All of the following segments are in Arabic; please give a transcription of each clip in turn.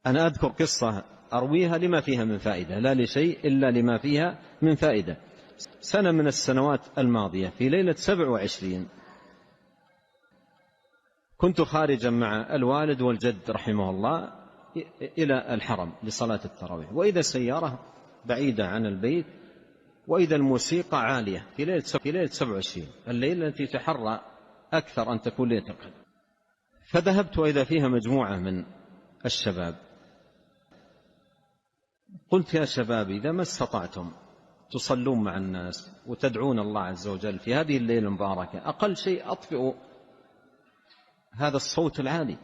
أنا أذكر قصة أرويها لما فيها من فائدة، لا لشيء إلا لما فيها من فائدة. سنة من السنوات الماضية في ليلة 27 كنت خارجا مع الوالد والجد رحمه الله إلى الحرم لصلاة التراويح، وإذا سيارة بعيدة عن البيت، وإذا الموسيقى عالية في ليلة 27 الليلة التي تحرى أكثر أن تكون ليلة القدر. فذهبت وإذا فيها مجموعة من الشباب. قلت يا شباب إذا ما استطعتم تصلون مع الناس وتدعون الله عز وجل في هذه الليلة المباركة، أقل شيء أطفئوا هذا الصوت العالي،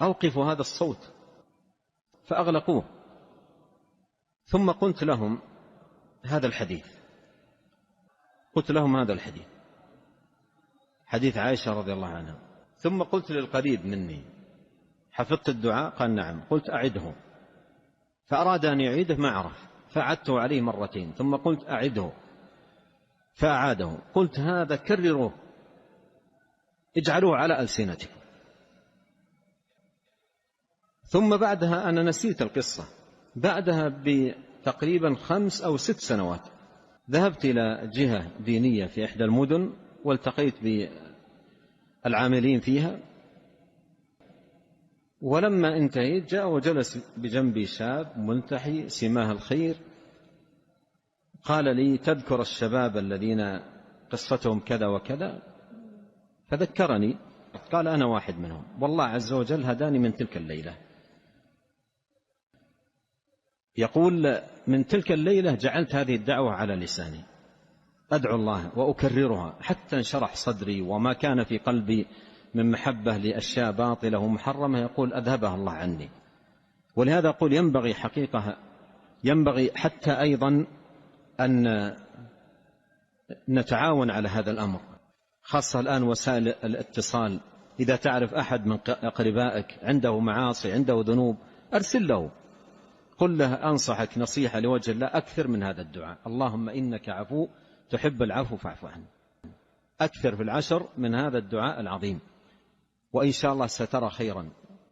أوقفوا هذا الصوت، فأغلقوه. ثم قلت لهم هذا الحديث، حديث عائشة رضي الله عنها. ثم قلت للقريب مني حفظت الدعاء؟ قال نعم. قلت أعده، فأراد أن يعيده ما عرف، فأعدته عليه مرتين، ثم قلت أعده فأعاده. قلت هذا كرروه، اجعلوه على ألسنتكم. ثم بعدها أنا نسيت القصة، بعدها بتقريبا 5 أو 6 سنوات ذهبت إلى جهة دينية في إحدى المدن والتقيت بالعاملين فيها، ولما انتهيت جاء وجلس بجنبي شاب ملتحي سماه الخير، قال لي تذكر الشباب الذين قصتهم كذا وكذا؟ فذكرني، قال أنا واحد منهم، والله عز وجل هداني من تلك الليلة. يقول من تلك الليلة جعلت هذه الدعوة على لساني، أدعو الله وأكررها حتى انشرح صدري، وما كان في قلبي من محبة لأشياء باطلة ومحرمة يقول أذهبها الله عني. ولهذا أقول ينبغي حتى أيضا أن نتعاون على هذا الأمر، خاصة الآن وسائل الاتصال. إذا تعرف أحد من أقربائك عنده معاصي، عنده ذنوب، أرسل له، قل له أنصحك نصيحة لوجه الله، أكثر من هذا الدعاء، اللهم إنك عفو تحب العفو فاعف عنه. أكثر في العشر من هذا الدعاء العظيم، وإن شاء الله سترى خيرا